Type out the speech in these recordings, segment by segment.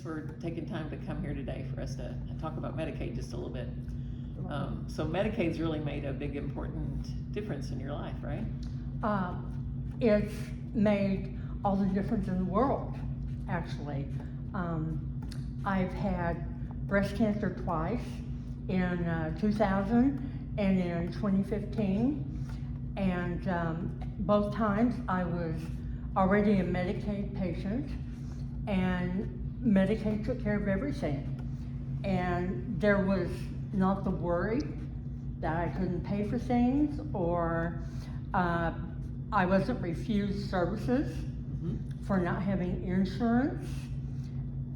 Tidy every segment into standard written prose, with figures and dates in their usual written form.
for taking time to come here today for us to talk about Medicaid just a little bit. So Medicaid's really made a big, important difference in your life, right? It's made all the difference in the world, actually. I've had breast cancer twice, in 2000 and in 2015, and both times I was already a Medicaid patient, and Medicaid took care of everything. And there was not the worry that I couldn't pay for things, or I wasn't refused services for not having insurance.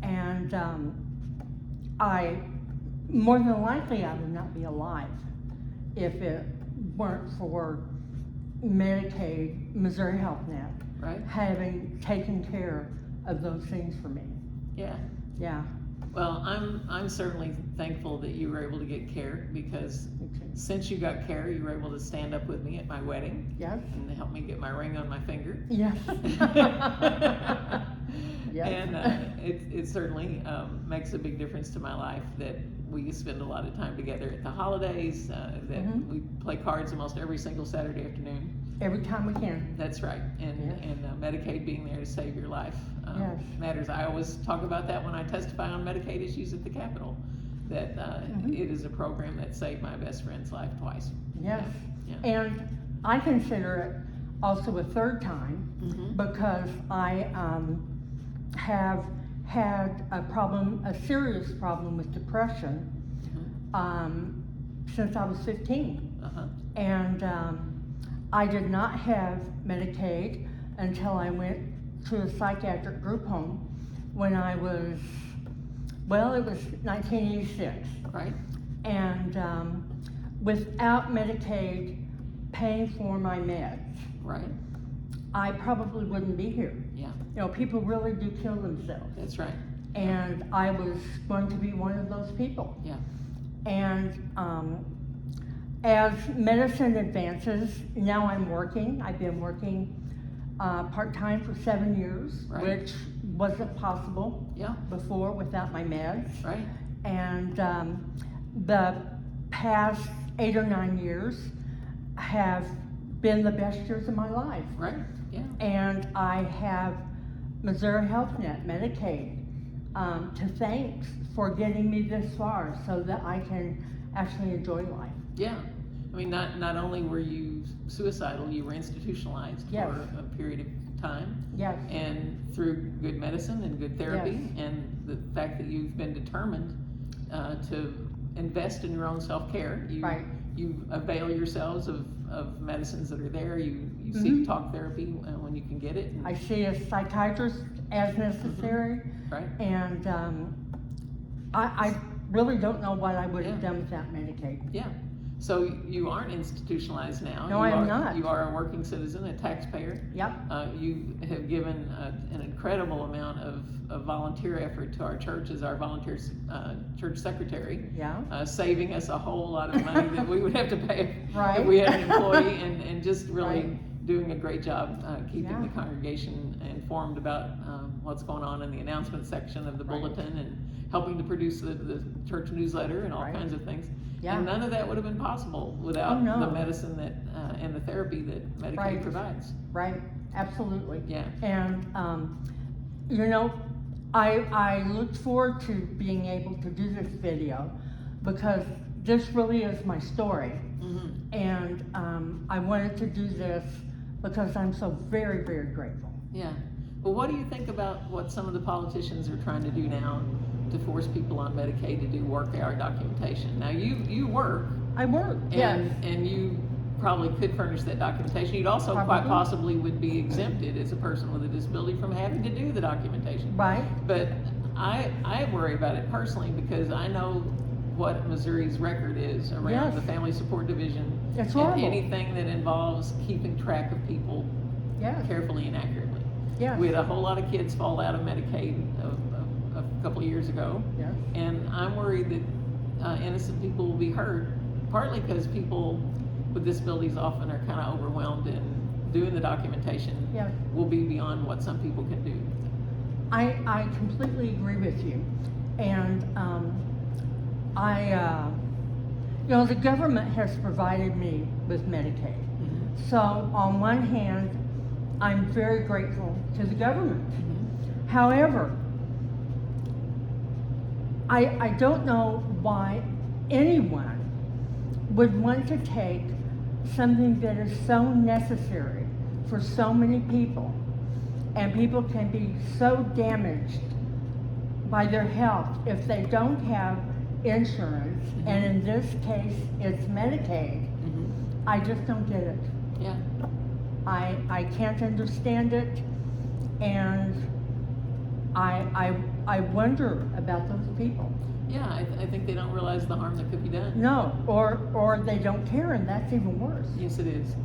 And more than likely, I would not be alive if it weren't for Medicaid, Missouri Health Net, Right. having taken care of those things for me. Yeah. Yeah. Well, I'm certainly thankful that you were able to get care, because since you got care, you were able to stand up with me at my wedding. Yes. And help me get my ring on my finger. Yes. Yes. And it certainly makes a big difference to my life that we spend a lot of time together at the holidays, that we play cards almost every single Saturday afternoon. Every time we can. That's right, and Medicaid being there to save your life matters. I always talk about that when I testify on Medicaid issues at the Capitol, that it is a program that saved my best friend's life twice. Yes. Yeah. And I consider it also a third time because I have had a serious problem with depression since I was 15. And I did not have Medicaid until I went to a psychiatric group home when I was, it was 1986. Right. And without Medicaid paying for my meds, Right. I probably wouldn't be here. Yeah. You know, people really do kill themselves. That's right. And I was going to be one of those people. Yeah. And as medicine advances, now I'm working. I've been working part-time for 7 years, Right. which wasn't possible before without my meds. Right. And the past 8 or 9 years have been the best years of my life. Right. Yeah. And I have Missouri Health Net, Medicaid, to thank for getting me this far so that I can actually enjoy life. Yeah. I mean, not only were you suicidal, you were institutionalized Yes. for a period of time. Yes. And through good medicine and good therapy, and the fact that you've been determined to invest in your own self-care. You avail yourselves of medicines that are there. You seek talk therapy when you can get it. I see a psychiatrist as necessary. Right. And I really don't know what I would have done without Medicaid. Yeah. So you aren't institutionalized now. No, I am not. You are a working citizen, a taxpayer. Yep. You have given an incredible amount of volunteer effort to our church as our volunteer church secretary. Yeah. Saving us a whole lot of money that we would have to pay Right. if we had an employee, and just really Right. doing a great job keeping the congregation informed about what's going on in the announcement section of the bulletin, and helping to produce the church newsletter and all kinds of things. Yeah. And none of that would have been possible without the medicine that and the therapy that Medicaid provides. Right, absolutely. Yeah. And you know, I looked forward to being able to do this video because this really is my story. And I wanted to do this because I'm so very, very grateful. Yeah. Well, what do you think about what some of the politicians are trying to do now to force people on Medicaid to do work hour documentation? Now, you work. I work, And you probably could furnish that documentation. You'd also quite possibly would be exempted as a person with a disability from having to do the documentation. Right. But I worry about it personally because I know what Missouri's record is around the Family Support Division. It's and horrible. anything that involves keeping track of people carefully and accurately. Yeah. We had a whole lot of kids fall out of Medicaid a couple of years ago. Yeah. And I'm worried that innocent people will be hurt, partly because people with disabilities often are kind of overwhelmed, and doing the documentation will be beyond what some people can do. I completely agree with you. And the government has provided me with Medicaid. Mm-hmm. So on one hand, I'm very grateful to the government. Mm-hmm. However, I don't know why anyone would want to take something that is so necessary for so many people, and people can be so damaged by their health if they don't have insurance, Mm-hmm. and in this case it's Medicaid. Mm-hmm. I just don't get it. Yeah. I can't understand it, and I wonder about those people. Yeah, I think they don't realize the harm that could be done. No, or they don't care, and that's even worse. Yes, it is.